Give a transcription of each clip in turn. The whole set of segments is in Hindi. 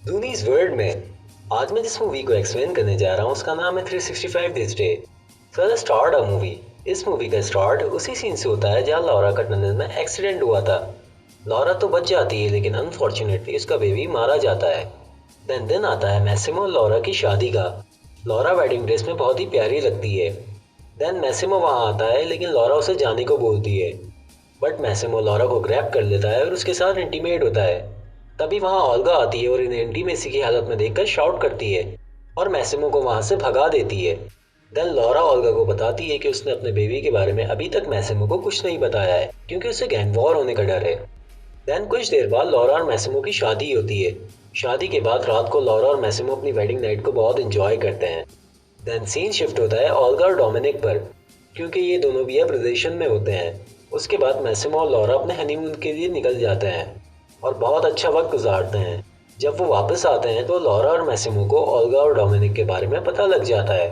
दूनीज वर्ल्ड में आज मैं जिस मूवी को एक्सप्लेन करने जा रहा हूँ उसका नाम है 365 days day. So the start a movie. इस मूवी का स्टार्ट उसी सीन से होता है जहाँ लॉरा का टनल में एक्सीडेंट हुआ था। लॉरा तो बच जाती है लेकिन अनफॉर्चुनेटली उसका बेबी मारा जाता है। दिन आता है मैसिमो और लॉरा की शादी का। लॉरा वेडिंग ड्रेस में बहुत ही प्यारी लगती है। देन मैसिमो वहाँ आता है लेकिन लॉरा उसे जाने को बोलती है। बट मैसिमो लॉरा को ग्रैब कर लेता है और उसके साथ इंटीमेट होता है। तभी वहाँ ओल्गा आती है और इन्हें इंटीमेसी की हालत में देखकर शाउट करती है और मैसिमो को वहाँ से भगा देती है। देन लॉरा ओल्गा को बताती है कि उसने अपने बेबी के बारे में अभी तक मैसिमो को कुछ नहीं बताया है क्योंकि उसे गैंग वॉर होने का डर है। देन कुछ देर बाद लॉरा और मैसिमो की शादी होती है। शादी के बाद रात को लॉरा और मैसिमो अपनी वेडिंग नाइट को बहुत इंजॉय करते हैं। देन सीन शिफ्ट होता है ओल्गा और डोमिनिक पर क्योंकि ये दोनों भी अब रिलेशन में होते हैं। उसके बाद मैसिमो और लॉरा अपने हनीमून के लिए निकल जाते हैं और बहुत अच्छा वक्त गुजारते हैं। जब वो वापस आते हैं तो लॉरा और मैसिमो को ओल्गा और डोमिनिक के बारे में पता लग जाता है।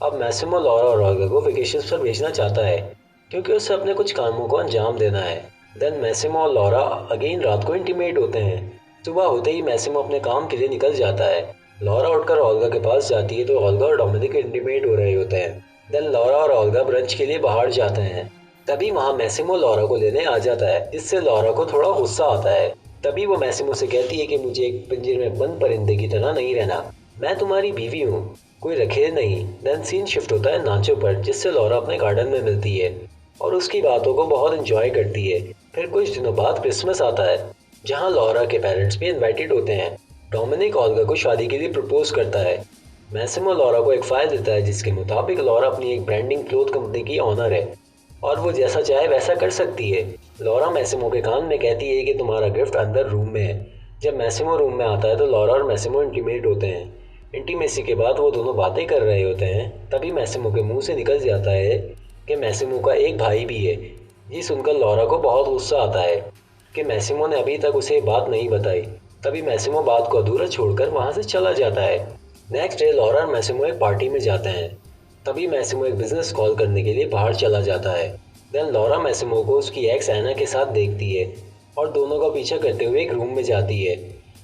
अब मैसिमो लॉरा और ओल्गा को वेकेशन पर भेजना चाहता है क्योंकि उसे अपने कुछ कामों को अंजाम देना है। देन मैसिमो और लॉरा अगेन रात को इंटीमेट होते हैं। सुबह होते ही मैसिमो अपने काम के लिए निकल जाता है। लॉरा उठकर ओल्गा के पास जाती है तो ओल्गा और डोमिनिक इंटीमेट हो रहे होते हैं। देन लॉरा और ओल्गा ब्रंच के लिए बाहर जाते हैं। तभी वहाँ मैसिमो लॉरा को लेने आ जाता है जिससे लॉरा को थोड़ा गुस्सा आता है। तभी वो मैसिमो से कहती है कि मुझे एक पिंजरे में बंद परिंदे की तरह नहीं रहना, मैं तुम्हारी बीवी हूँ, कोई रखेल नहीं। देन सीन शिफ्ट होता है नाचो पर जिससे लॉरा अपने गार्डन में मिलती है और उसकी बातों को बहुत इंजॉय करती है। फिर कुछ दिनों बाद क्रिसमस आता है जहाँ लॉरा के पेरेंट्स भी इनवाइटेड होते हैं। डोमिनिक ओल्गा को शादी के लिए प्रपोज करता है। मैसिमो लॉरा को एक फाइल देता है जिसके मुताबिक लॉरा अपनी एक ब्रांडिंग क्लोथ कंपनी की ऑनर है और वो जैसा चाहे वैसा कर सकती है। लॉरा मैसिमो के कान में कहती है कि तुम्हारा गिफ्ट अंदर रूम में है। जब मैसिमो रूम में आता है तो लॉरा और मैसिमो इंटीमेट होते हैं। इंटीमेसी के बाद वो दोनों बातें कर रहे होते हैं। तभी मैसिमो के मुंह से निकल जाता है कि मैसिमो का एक भाई भी है। ये सुनकर लॉरा को बहुत गुस्सा आता है कि मैसिमो ने अभी तक उसे बात नहीं बताई। तभी मैसिमो बात को अधूरा छोड़कर वहाँ से चला जाता है। नेक्स्ट डे लॉरा और मैसिमो एक पार्टी में जाते हैं। तभी मैसिमो एक बिजनेस कॉल करने के लिए बाहर चला जाता है। देन लॉरा मैसिमो को उसकी एक्स एना के साथ देखती है और दोनों का पीछा करते हुए एक रूम में जाती है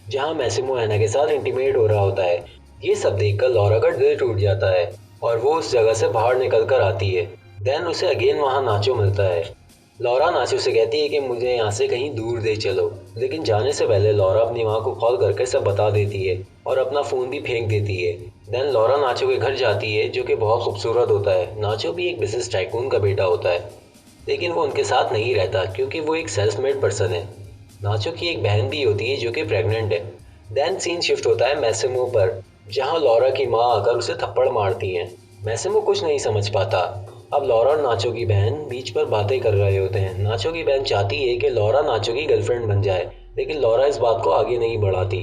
जहां मैसिमो एना के साथ इंटीमेट हो रहा होता है। ये सब देखकर लॉरा का दिल टूट जाता है और वो उस जगह से बाहर निकल कर आती है। देन उसे अगेन वहां नाचो मिलता है। लॉरा नाचो से कहती है कि मुझे यहाँ से कहीं दूर दे चलो, लेकिन जाने से पहले लॉरा अपनी माँ को कॉल करके सब बता देती है और अपना फ़ोन भी फेंक देती है। देन लॉरा नाचो के घर जाती है जो कि बहुत खूबसूरत होता है। नाचो भी एक बिजनेस टाइकून का बेटा होता है लेकिन वो उनके साथ नहीं रहता क्योंकि वो एक सेल्फ मेड पर्सन है। नाचो की एक बहन भी होती है जो कि प्रेग्नेंट है। देन सीन शिफ्ट होता है मैसिमो पर जहाँ लॉरा की माँ आकर उसे थप्पड़ मारती है। मैसिमो कुछ नहीं समझ पाता। अब लॉरा और नाचो की बहन बीच पर बातें कर रहे होते हैं। नाचो की बहन चाहती है कि लॉरा नाचो की गर्लफ्रेंड बन जाए लेकिन लॉरा इस बात को आगे नहीं बढ़ाती।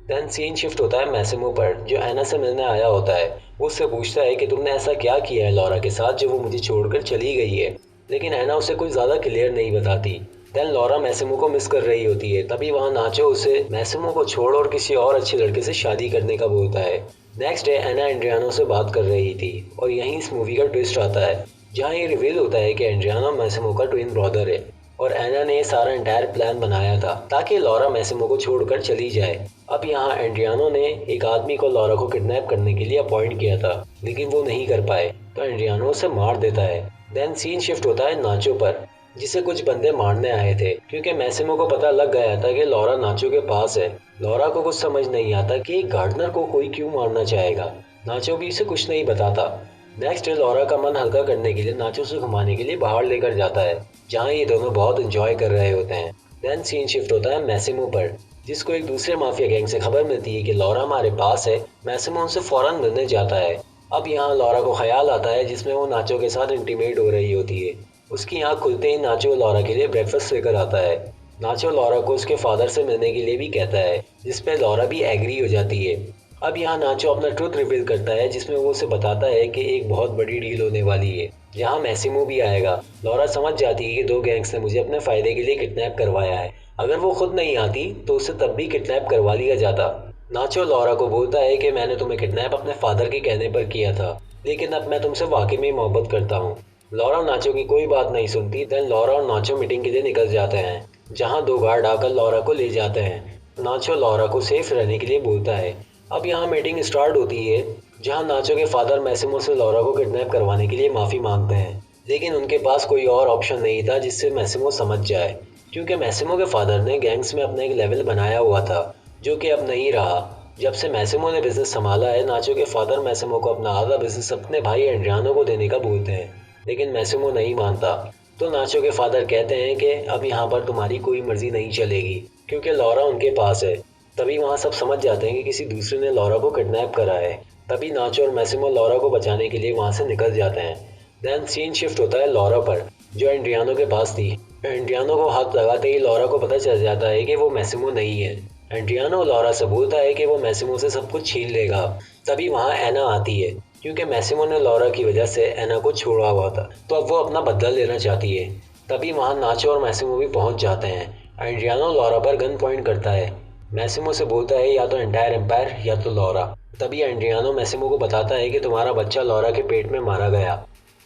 देन सीन शिफ्ट होता है मैसिमो पर जो एना से मिलने आया होता है। वो उससे पूछता है कि तुमने ऐसा क्या किया है लॉरा के साथ जो वो मुझे छोड़कर चली गई है, लेकिन एना उसे कुछ ज़्यादा क्लियर नहीं बताती। देन लॉरा मैसिमो को मिस कर रही होती है। तभी वहाँ नाचो उसे मैसिमो को छोड़ और किसी और अच्छे लड़के से शादी करने का बोलता है। नेक्स्ट डे एना एंड्रियानो से बात कर रही थी और यहीं इस मूवी का ट्विस्ट आता है जहाँ ये रिवील होता है कि एंड्रियानो मैसिमो का ट्विन ब्रदर है और एना ने सारा एंटायर प्लान बनाया था ताकि लॉरा मैसिमो को छोड़कर चली जाए। अब यहाँ एंड्रियानो ने एक आदमी को लॉरा को किडनैप करने के लिए अपॉइंट किया था लेकिन वो नहीं कर पाए तो एंड्रियानो उसे मार देता है। देन सीन शिफ्ट होता है नाचो पर जिसे कुछ बंदे मारने आए थे क्योंकि मैसिमो को पता लग गया था कि लॉरा नाचो के पास है। लॉरा को कुछ समझ नहीं आता कि एक गार्डनर को कोई क्यों मारना चाहेगा। नाचो भी उसे कुछ नहीं बताता। नेक्स्ट डे लॉरा का मन हल्का करने के लिए नाचो से घुमाने के लिए बाहर लेकर जाता है जहाँ ये दोनों बहुत इंजॉय कर रहे होते हैं। देन सीन शिफ्ट होता है मैसिमो पर जिसको एक दूसरे माफिया गैंग से खबर मिलती है कि लॉरा हमारे पास है। मैसिमो उनसे फौरन मिलने जाता है। अब यहाँ लॉरा को ख्याल आता है जिसमें वो नाचो के साथ इंटीमेट हो रही होती है। उसकी आँख खुलते ही नाचो लॉरा के लिए ब्रेकफास्ट लेकर आता है। नाचो लॉरा को उसके फादर से मिलने के लिए भी कहता है जिसपे लॉरा भी एग्री हो जाती है। अब यहाँ नाचो अपना ट्रुथ रिवील करता है जिसमें वो उसे बताता है कि एक बहुत बड़ी डील होने वाली है जहाँ मैसिमो भी आएगा। लॉरा समझ जाती है कि दो गैंग्स ने मुझे अपने फायदे के लिए किडनैप करवाया है, अगर वो खुद नहीं आती तो उसे तब भी किडनैप करवा लिया जाता। नाचो लॉरा को बोलता है कि मैंने तुम्हें किडनैप अपने फादर के कहने पर किया था लेकिन अब मैं तुमसे वाकई में मोहब्बत करता हूँ। लॉरा नाचो की कोई बात नहीं सुनती। देन लॉरा और नाचो मीटिंग के लिए निकल जाते हैं जहाँ दो गार्ड आकर लॉरा को ले जाते हैं। नाचो लॉरा को सेफ रहने के लिए बोलता है। अब यहाँ मीटिंग स्टार्ट होती है, जहाँ नाचो के फादर मैसिमो से लॉरा को किडनैप करवाने के लिए माफ़ी मांगते हैं, लेकिन उनके पास कोई और ऑप्शन नहीं था जिससे मैसिमो समझ जाए, क्योंकि मैसिमो के फादर ने गैंग्स में अपना एक लेवल बनाया हुआ था जो कि अब नहीं रहा। जब से मैसिमो ने बिजनेस संभाला है, नाचो के फादर मैसिमो को अपना आधा बिजनेस अपने भाई एंड्रियानो को देने का बोलते हैं, लेकिन मैसिमो नहीं मानता। तो नाचो के फादर कहते हैं कि अब यहाँ पर तुम्हारी कोई मर्जी नहीं चलेगी, क्योंकि लॉरा उनके पास है। तभी वहाँ सब समझ जाते हैं कि किसी दूसरे ने लॉरा को किडनैप करा है। तभी नाचो और मैसिमो लॉरा को बचाने के लिए वहाँ से निकल जाते हैं। देन सीन शिफ्ट होता है लॉरा पर, जो एंड्रियानो के पास थी। एंड्रियानो को हाथ लगाते ही लॉरा को पता चल जाता है कि वो मैसिमो नहीं है। एंड्रियानो लॉरा से बोलता है कि वो मैसिमो से सब कुछ छीन लेगा। तभी वहाँ एना आती है, क्योंकि मैसिमो ने लॉरा की वजह से एना को छोड़ा हुआ था, तो अब वो अपना बदला लेना चाहती है। तभी वहाँ नाचो और मैसिमो भी पहुँच जाते हैं। एंड्रियानो लॉरा पर गन पॉइंट करता है। मैसिमो से बोलता है या तो एंटायर एम्पायर या तो लॉरा। तभी एंड्रियानो मैसिमो को बताता है कि तुम्हारा बच्चा लॉरा के पेट में मारा गया।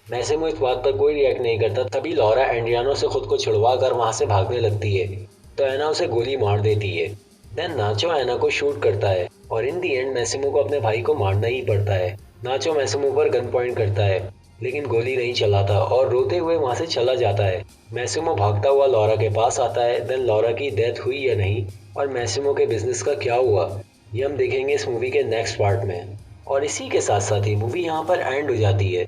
मैसिमो इस बात पर कोई रिएक्ट नहीं करता। तभी लॉरा एंड्रियानो से खुद को छुड़वा कर वहाँ से भागने लगती है, तो एना उसे गोली मार देती है। देन नाचो एना को शूट करता है और इन दी एंड मैसिमो को अपने भाई को मारना ही पड़ता है। नाचो मैसिमो पर गन पॉइंट करता है, लेकिन गोली नहीं चलाता और रोते हुए वहाँ से चला जाता है। मैसिमो भागता हुआ लॉरा के पास आता है। देन लॉरा की डेथ हुई या नहीं और मैसिमो के बिजनेस का क्या हुआ, ये हम देखेंगे इस मूवी के नेक्स्ट पार्ट में। और इसी के साथ साथ ही मूवी यहाँ पर एंड हो जाती है।